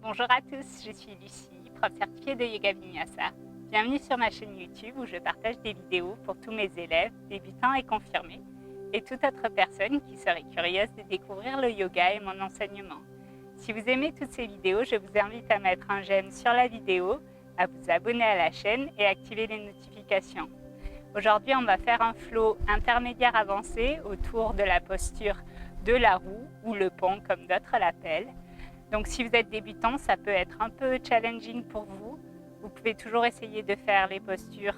Bonjour à tous, je suis Lucie, prof certifiée de Yoga Vinyasa. Bienvenue sur ma chaîne YouTube où je partage des vidéos pour tous mes élèves, débutants et confirmés, et toute autre personne qui serait curieuse de découvrir le yoga et mon enseignement. Si vous aimez toutes ces vidéos, je vous invite à mettre un j'aime sur la vidéo, à vous abonner à la chaîne et activer les notifications. Aujourd'hui, on va faire un flow intermédiaire avancé autour de la posture de la roue ou le pont comme d'autres l'appellent. Donc si vous êtes débutant, ça peut être un peu challenging pour vous. Vous pouvez toujours essayer de faire les postures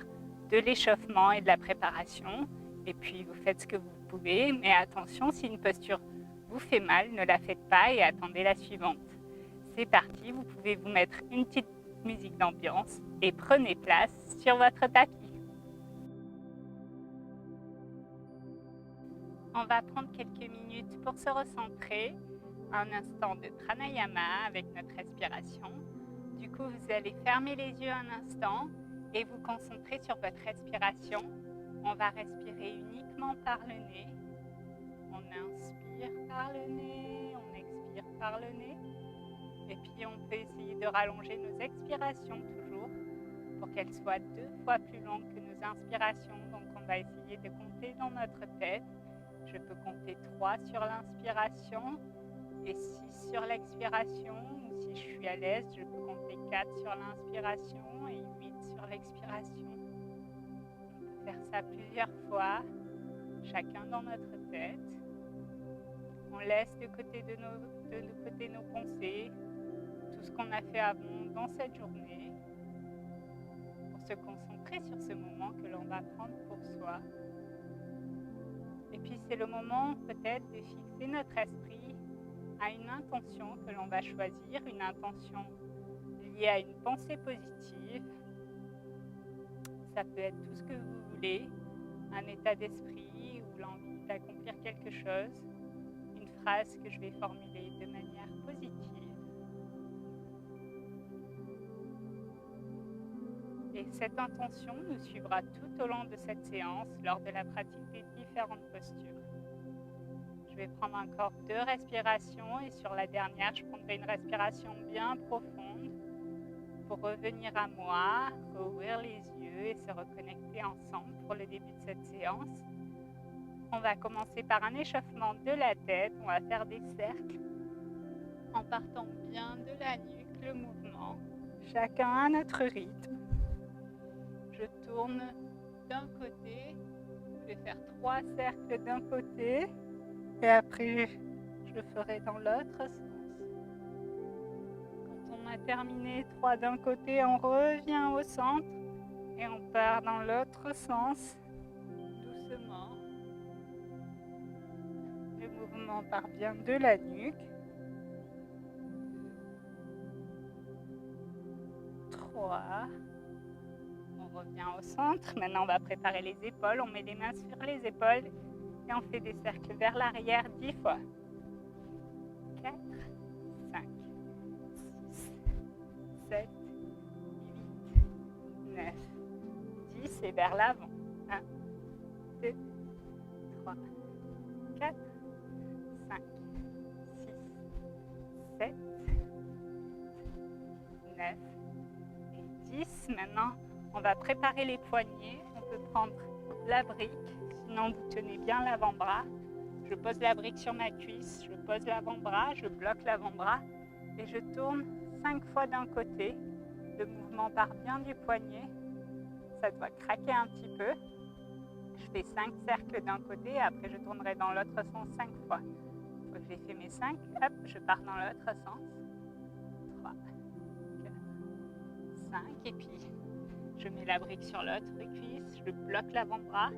de l'échauffement et de la préparation. Et puis vous faites ce que vous pouvez, mais attention, si une posture vous fait mal, ne la faites pas et attendez la suivante. C'est parti, vous pouvez vous mettre une petite musique d'ambiance et prenez place sur votre tapis. On va prendre quelques minutes pour se recentrer. Un instant de pranayama avec notre respiration. Du coup, vous allez fermer les yeux un instant et vous concentrer sur votre respiration. On va respirer uniquement par le nez. On inspire par le nez, on expire par le nez. Et puis, on peut essayer de rallonger nos expirations toujours pour qu'elles soient 2 fois plus longues que nos inspirations. Donc, on va essayer de compter dans notre tête. Je peux compter 3 sur l'inspiration et 6 sur l'expiration, ou si je suis à l'aise, je peux compter 4 sur l'inspiration et 8 sur l'expiration. On peut faire ça plusieurs fois, chacun dans notre tête. On laisse de côté nos pensées, tout ce qu'on a fait avant dans cette journée, pour se concentrer sur ce moment que l'on va prendre pour soi. Et puis c'est le moment peut-être de fixer notre esprit à une intention que l'on va choisir, une intention liée à une pensée positive. Ça peut être tout ce que vous voulez, un état d'esprit ou l'envie d'accomplir quelque chose, une phrase que je vais formuler de manière positive. Et cette intention nous suivra tout au long de cette séance lors de la pratique des différentes postures. Je vais prendre encore 2 respirations et sur la dernière, je prendrai une respiration bien profonde pour revenir à moi, rouvrir les yeux et se reconnecter ensemble pour le début de cette séance. On va commencer par un échauffement de la tête. On va faire des cercles en partant bien de la nuque, le mouvement, chacun à notre rythme. Je tourne d'un côté, je vais faire 3 cercles d'un côté. Et après, je le ferai dans l'autre sens. Quand on a terminé 3 d'un côté, on revient au centre et on part dans l'autre sens, doucement. Le mouvement part bien de la nuque. 3. On revient au centre. Maintenant, on va préparer les épaules. On met les mains sur les épaules. Et on fait des cercles vers l'arrière 10 fois. 4, 5, 6, 7, 8, 9, 10 et vers l'avant. 1, 2, 3, 4, 5, 6, 7, 9 et 10. Maintenant, on va préparer les poignets. On peut prendre la brique. Sinon, vous tenez bien l'avant-bras. Je pose la brique sur ma cuisse, je pose l'avant-bras, je bloque l'avant-bras et je tourne 5 fois d'un côté. Le mouvement part bien du poignet. Ça doit craquer un petit peu. Je fais 5 cercles d'un côté et après je tournerai dans l'autre sens 5 fois. Une fois que j'ai fait mes 5, hop, je pars dans l'autre sens. 3, 4, 5 et puis je mets la brique sur l'autre cuisse, je bloque l'avant-bras.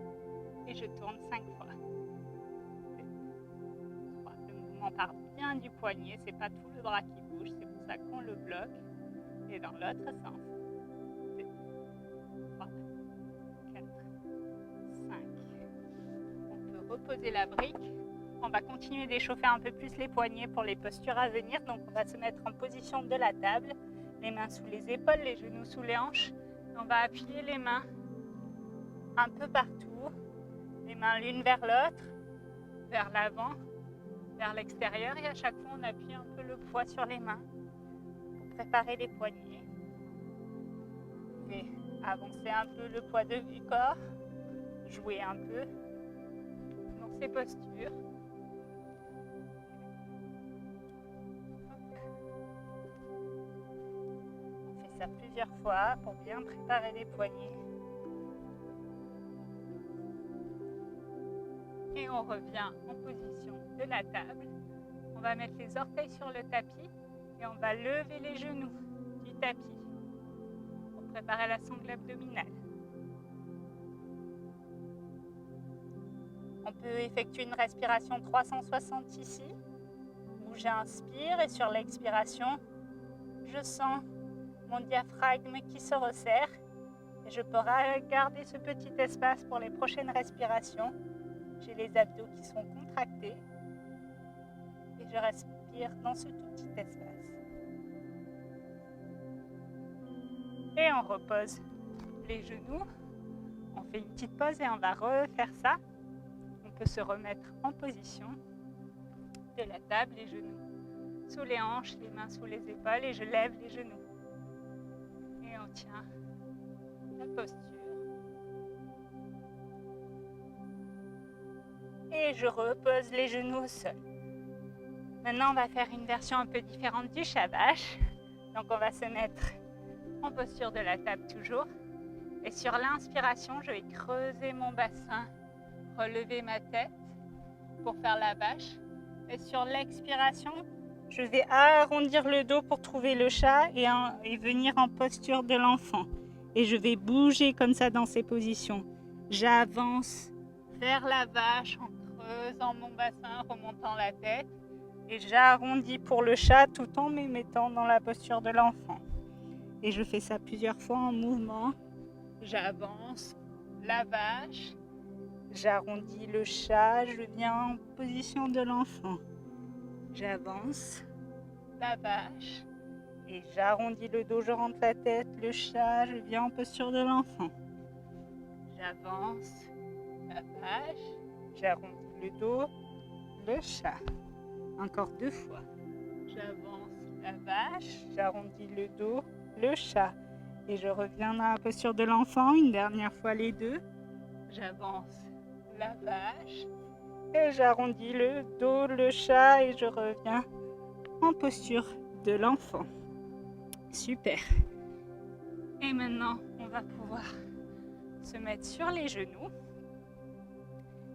Et je tourne 5 fois. 2, 3. Le mouvement part bien du poignet, c'est pas tout le bras qui bouge, c'est pour ça qu'on le bloque. Et dans l'autre sens. 2, 3, 4, 5. On peut reposer la brique. On va continuer d'échauffer un peu plus les poignets pour les postures à venir. Donc on va se mettre en position de la table, les mains sous les épaules, les genoux sous les hanches. On va appuyer les mains un peu partout. Les mains l'une vers l'autre, vers l'avant, vers l'extérieur et à chaque fois on appuie un peu le poids sur les mains préparer les poignets. Vous pouvez avancer un peu le poids du corps, jouer un peu dans ces postures. On fait ça plusieurs fois pour bien préparer les poignets. Et on revient en position de la table. On va mettre les orteils sur le tapis et on va lever les genoux du tapis pour préparer la sangle abdominale. On peut effectuer une respiration 360 ici, où j'inspire et sur l'expiration, je sens mon diaphragme qui se resserre et je peux garder ce petit espace pour les prochaines respirations. J'ai les abdos qui sont contractés et je respire dans ce tout petit espace. Et on repose les genoux. On fait une petite pause et on va refaire ça. On peut se remettre en position de la table, les genoux sous les hanches, les mains sous les épaules et je lève les genoux. Et on tient la posture. Et je repose les genoux au sol. Maintenant, on va faire une version un peu différente du Shavash. Donc, on va se mettre en posture de la table toujours. Et sur l'inspiration, je vais creuser mon bassin, relever ma tête pour faire la vache. Et sur l'expiration, je vais arrondir le dos pour trouver le chat et venir en posture de l'enfant. Et je vais bouger comme ça dans ces positions. J'avance vers la vache en creusant mon bassin, remontant la tête. Et j'arrondis pour le chat tout en me mettant dans la posture de l'enfant. Et je fais ça plusieurs fois en mouvement. J'avance, la vache, j'arrondis le chat, je viens en position de l'enfant. J'avance, la vache, et j'arrondis le dos, je rentre la tête, le chat, je viens en posture de l'enfant. J'avance, la vache, j'arrondis le dos, le chat. Encore 2 fois. J'avance la vache, j'arrondis le dos, le chat. Et je reviens dans la posture de l'enfant, une dernière fois les deux. J'avance la vache et j'arrondis le dos, le chat et je reviens en posture de l'enfant. Super. Et maintenant, on va pouvoir se mettre sur les genoux.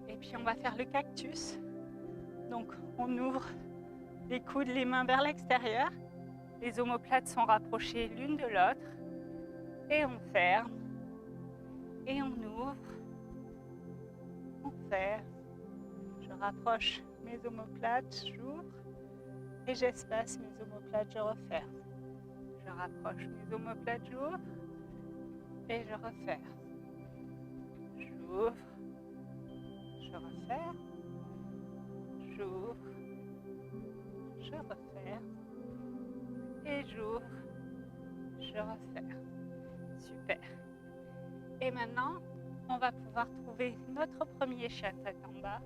Et puis on va faire le cactus. Donc on ouvre les coudes, les mains vers l'extérieur. Les omoplates sont rapprochées l'une de l'autre. Et on ferme. Et on ouvre. On ferme. Je rapproche mes omoplates, j'ouvre. Et j'espace mes omoplates, je referme. Je rapproche mes omoplates, j'ouvre. Et je referme. J'ouvre. Je referme. J'ouvre, je referme et j'ouvre, je referme. Super. Et maintenant, on va pouvoir trouver notre premier chat tête en bas.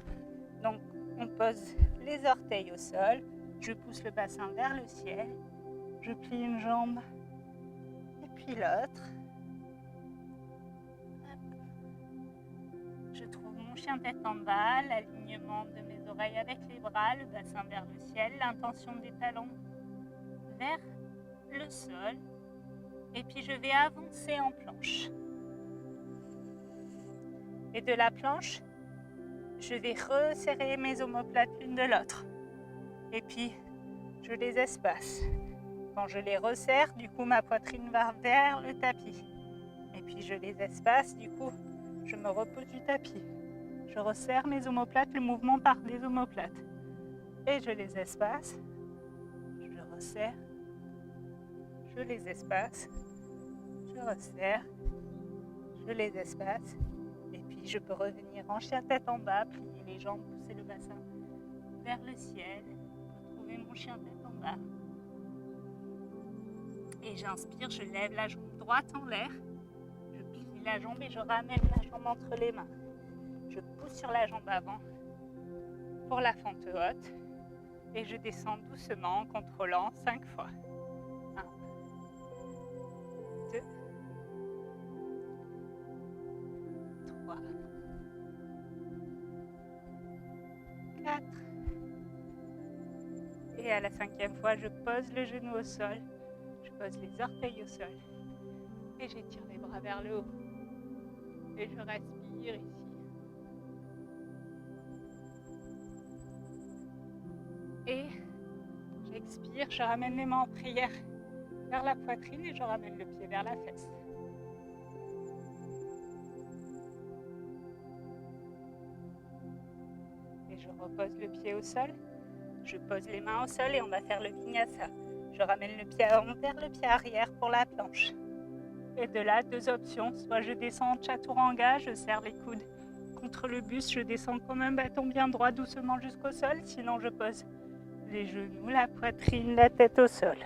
Donc, on pose les orteils au sol, je pousse le bassin vers le ciel, je plie une jambe et puis l'autre. Je trouve mon chien tête en bas, l'alignement de mes oreilles avec les bras, le bassin vers le ciel, l'intention des talons vers le sol. Et puis je vais avancer en planche. Et de la planche, je vais resserrer mes omoplates l'une de l'autre. Et puis, je les espace. Quand je les resserre, du coup, ma poitrine va vers le tapis. Et puis, je les espace, du coup, je me repose du tapis. Je resserre mes omoplates, le mouvement part des omoplates. Et je les espace. Je resserre. Je les espace. Je resserre. Je les espace. Et puis, je peux revenir en chien tête en bas, plier les jambes, pousser le bassin vers le ciel. Retrouver mon chien tête en bas. Et j'inspire, je lève la jambe droite en l'air. Je plie la jambe et je ramène la jambe entre les mains. Je pousse sur la jambe avant pour la fente haute. Et je descends doucement en contrôlant 5 fois. 1, 2, 3, 4. Et à la 5e fois, je pose le genou au sol, je pose les orteils au sol et j'étire les bras vers le haut. Et je respire ici. Et j'expire, je ramène les mains en prière vers la poitrine et je ramène le pied vers la fesse. Et je repose le pied au sol. Je pose les mains au sol et on va faire le vinyasa. Je ramène le pied avant vers le pied arrière pour la planche. Et de là, 2 options. Soit je descends en chaturanga, je serre les coudes contre le buste, je descends comme un bâton bien droit doucement jusqu'au sol. Sinon, je pose les genoux, la poitrine, la tête au sol.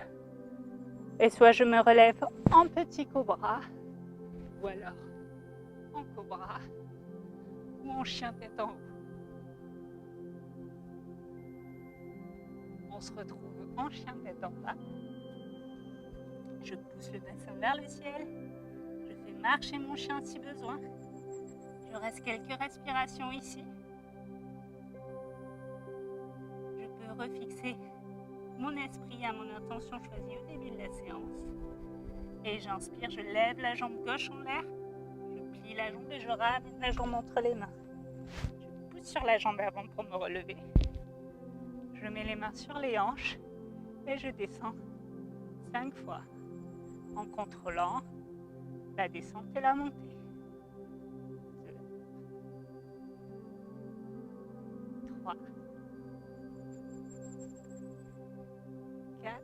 Et soit je me relève en petit cobra, ou alors en cobra, ou en chien tête en haut. On se retrouve en chien tête en bas. Je pousse le bassin vers le ciel. Je fais marcher mon chien si besoin. Je reste quelques respirations ici. Je peux refixer mon esprit à mon intention choisie au début de la séance. Et j'inspire, je lève la jambe gauche en l'air. Je plie la jambe et je ramène la jambe entre les mains. Je pousse sur la jambe avant pour me relever. Je mets les mains sur les hanches et je descends 5 fois en contrôlant la descente et la montée. 2, 3, 4.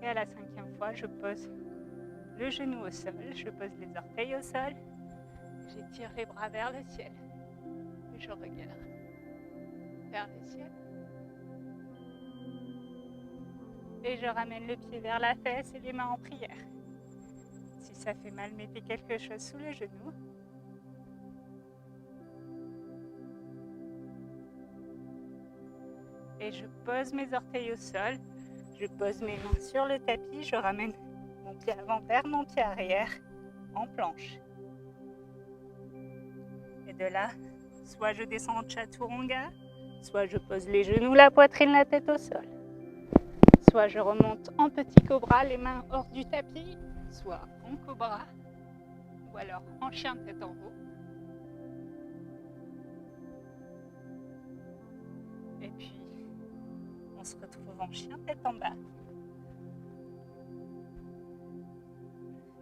Et à la 5e fois, je pose le genou au sol, je pose les orteils au sol, j'étire les bras vers le ciel et je regarde vers le ciel. Et je ramène le pied vers la fesse et les mains en prière. Si ça fait mal, mettez quelque chose sous le genou. Et je pose mes orteils au sol. Je pose mes mains sur le tapis. Je ramène mon pied avant vers mon pied arrière en planche. Et de là, soit je descends en chaturanga, soit je pose les genoux, la poitrine, la tête au sol. Soit je remonte en petit cobra, les mains hors du tapis, soit en cobra, ou alors en chien tête en haut. Et puis, on se retrouve en chien tête en bas.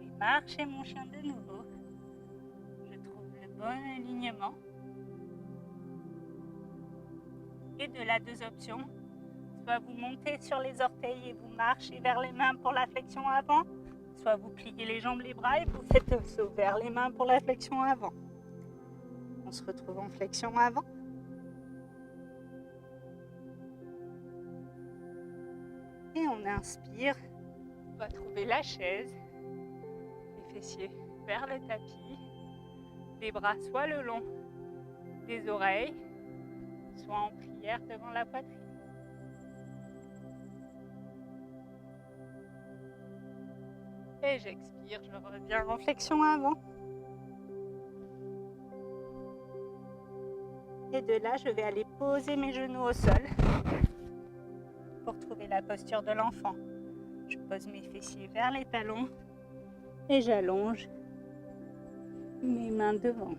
Je fais marcher mon chien de nouveau. Je trouve le bon alignement. Et de là, 2 options. Soit vous montez sur les orteils et vous marchez vers les mains pour la flexion avant, soit vous pliez les jambes, les bras et vous faites le saut vers les mains pour la flexion avant. On se retrouve en flexion avant. Et on inspire. On va trouver la chaise, les fessiers vers le tapis, les bras soit le long des oreilles, soit en prière devant la poitrine. Et j'expire, je reviens en flexion avant. Et de là, je vais aller poser mes genoux au sol pour trouver la posture de l'enfant. Je pose mes fessiers vers les talons et j'allonge mes mains devant.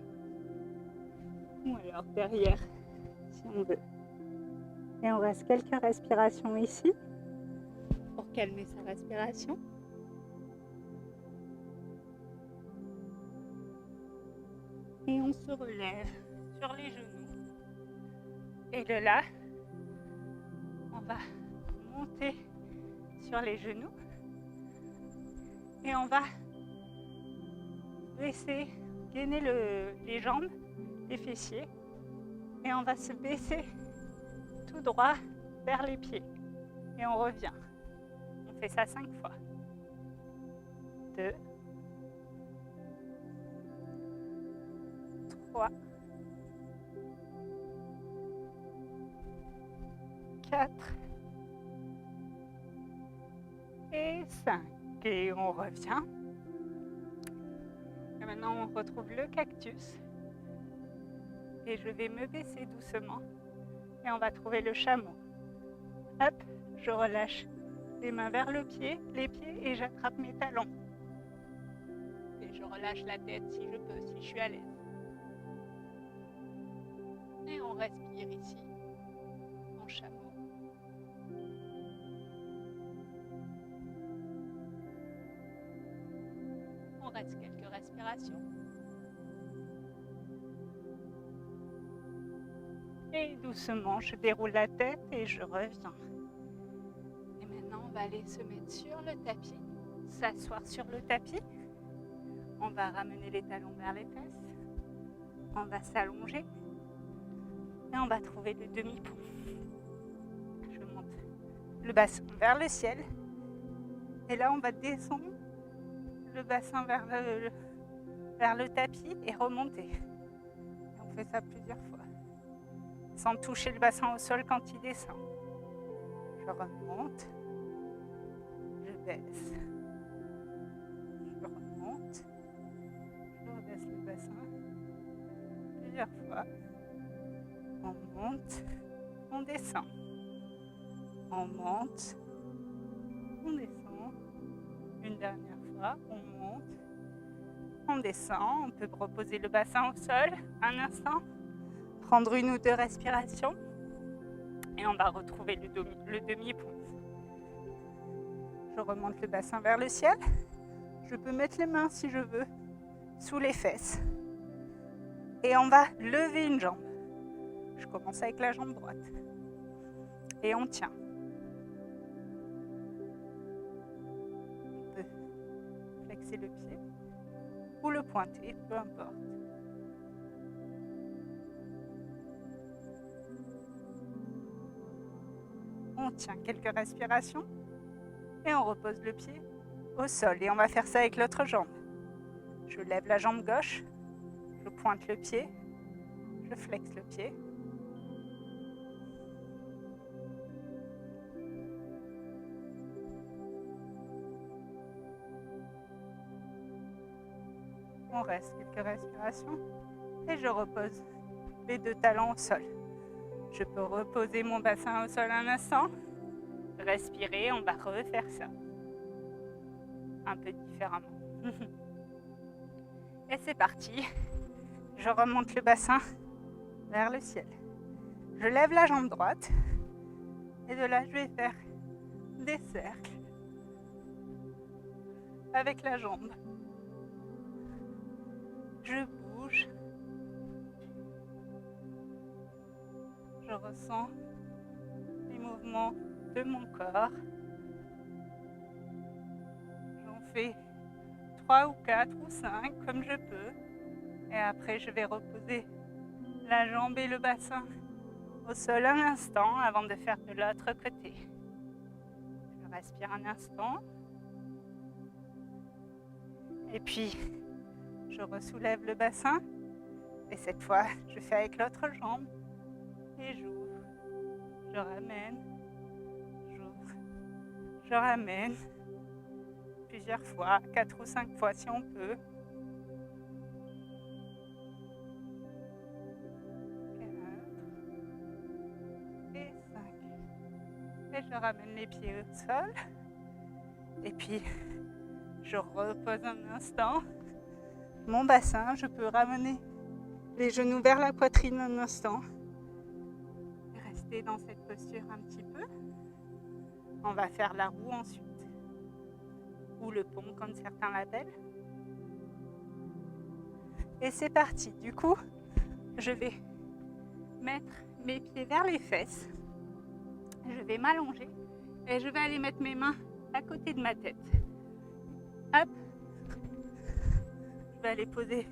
Ou alors derrière, si on veut. Et on reste quelques respirations ici pour calmer sa respiration. Et on se relève sur les genoux. Et de là, on va monter sur les genoux. Et on va baisser, gainer les jambes, les fessiers. Et on va se baisser tout droit vers les pieds. Et on revient. On fait ça 5 fois. 2, 3, 4 et 5. Et on revient. Et maintenant, on retrouve le cactus. Et je vais me baisser doucement. Et on va trouver le chameau. Hop, je relâche les mains vers les pieds et j'attrape mes talons. Et je relâche la tête si je peux, si je suis à l'aise. Et on respire ici, en chameau. On reste quelques respirations. Et doucement, je déroule la tête et je reviens. Et maintenant, on va aller se mettre sur le tapis, s'asseoir sur le tapis. On va ramener les talons vers les fesses. On va s'allonger. Et on va trouver le demi-pont. Je monte le bassin vers le ciel. Et là, on va descendre le bassin vers le tapis et remonter. Et on fait ça plusieurs fois. Sans toucher le bassin au sol quand il descend. Je remonte. Je baisse. Je remonte. Je rebaisse le bassin. Plusieurs fois. On monte. On descend. On monte. On descend. Une dernière fois. On monte. On descend. On peut reposer le bassin au sol un instant. Prendre une ou deux respirations. Et on va retrouver le demi-pont. Je remonte le bassin vers le ciel. Je peux mettre les mains si je veux sous les fesses. Et on va lever une jambe. Je commence avec la jambe droite. Et on tient. On peut flexer le pied ou le pointer, peu importe. On tient quelques respirations et on repose le pied au sol. Et on va faire ça avec l'autre jambe. Je lève la jambe gauche, je pointe le pied, je flexe le pied. On reste quelques respirations et je repose les deux talons au sol. Je peux reposer mon bassin au sol un instant. Respirer, on va refaire ça. Un peu différemment. Et c'est parti. Je remonte le bassin vers le ciel. Je lève la jambe droite. Et de là, je vais faire des cercles avec la jambe. Je bouge. Je ressens les mouvements de mon corps. J'en fais 3 ou 4 ou 5 comme je peux. Et après, je vais reposer la jambe et le bassin au sol un instant avant de faire de l'autre côté. Je respire un instant. Et puis, je ressoulève le bassin. Et cette fois, je fais avec l'autre jambe. Et j'ouvre, je ramène, j'ouvre, je ramène, plusieurs fois, 4 ou 5 fois si on peut. 4 et 5. Et je ramène les pieds au sol. Et puis, je repose un instant mon bassin. Je peux ramener les genoux vers la poitrine un instant. Dans cette posture un petit peu. On va faire la roue ensuite. Ou le pont comme certains l'appellent. Et c'est parti. Du coup, je vais mettre mes pieds vers les fesses. Je vais m'allonger et je vais aller mettre mes mains à côté de ma tête. Hop. Je vais aller poser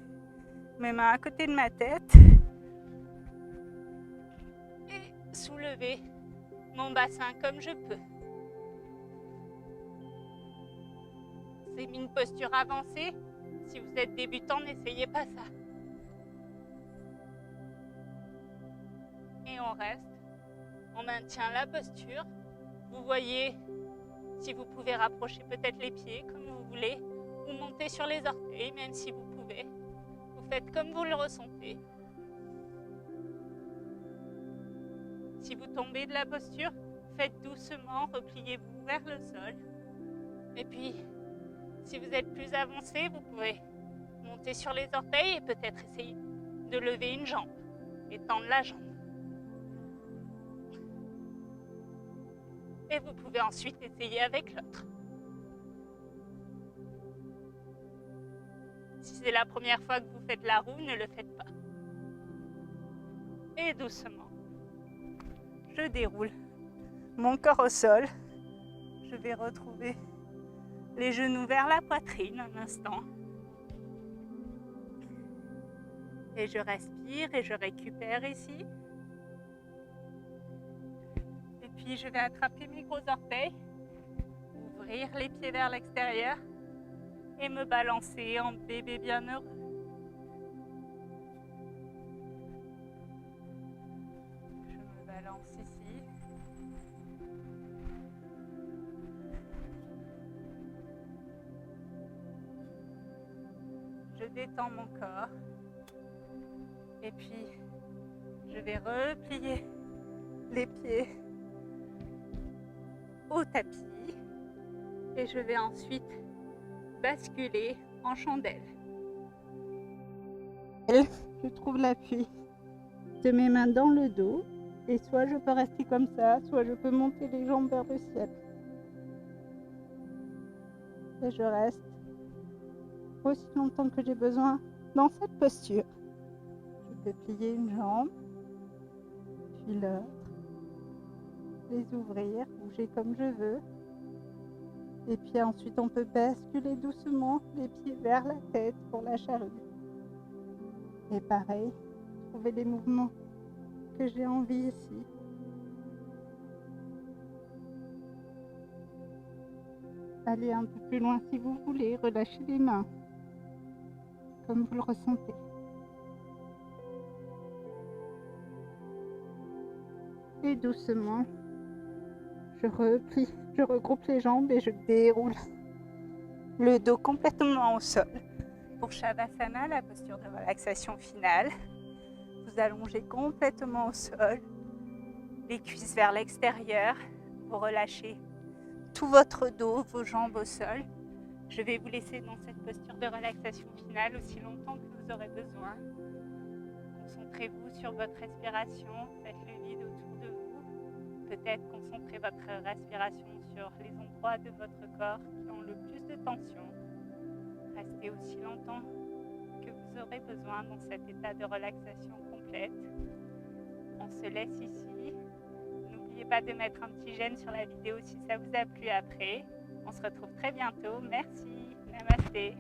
mes mains à côté de ma tête. Soulever mon bassin comme je peux. C'est une posture avancée. Si vous êtes débutant, n'essayez pas ça. Et on reste. On maintient la posture. Vous voyez Si vous pouvez rapprocher peut-être les pieds comme vous voulez, ou monter sur les orteils, même si vous pouvez. Vous faites comme vous le ressentez. Si vous tombez de la posture, faites doucement, repliez-vous vers le sol. Et puis, si vous êtes plus avancé, vous pouvez monter sur les orteils et peut-être essayer de lever une jambe et tendre la jambe. Et vous pouvez ensuite essayer avec l'autre. Si c'est la première fois que vous faites la roue, ne le faites pas. Et doucement, je déroule mon corps au sol. Je vais retrouver les genoux vers la poitrine un instant. Et je respire et je récupère ici. Et puis je vais attraper mes gros orteils, ouvrir les pieds vers l'extérieur et me balancer en bébé bienheureux. Je me balance ici. Je détends mon corps. Et puis, je vais replier les pieds au tapis. Et je vais ensuite basculer en chandelle. Je trouve l'appui de mes mains dans le dos. Et soit je peux rester comme ça, soit je peux monter les jambes vers le ciel. Et je reste aussi longtemps que j'ai besoin dans cette posture. Je peux plier une jambe, puis l'autre, les ouvrir, bouger comme je veux. Et puis ensuite on peut basculer doucement les pieds vers la tête pour la charrue. Et pareil, trouver les mouvements que j'ai envie ici. Allez un peu plus loin si vous voulez, relâchez les mains, comme vous le ressentez. Et doucement, je replie, je regroupe les jambes et je déroule le dos complètement au sol. Pour Shavasana, la posture de relaxation finale, vous allongez complètement au sol, les cuisses vers l'extérieur, vous relâchez tout votre dos, vos jambes au sol. Je vais vous laisser dans cette posture de relaxation finale aussi longtemps que vous aurez besoin. Concentrez-vous sur votre respiration, faites le vide autour de vous. Peut-être concentrez votre respiration sur les endroits de votre corps qui ont le plus de tension. Restez aussi longtemps que vous aurez besoin dans cet état de relaxation complète. On se laisse ici. N'oubliez pas de mettre un petit j'aime sur la vidéo si ça vous a plu après. On se retrouve très bientôt. Merci. Namasté.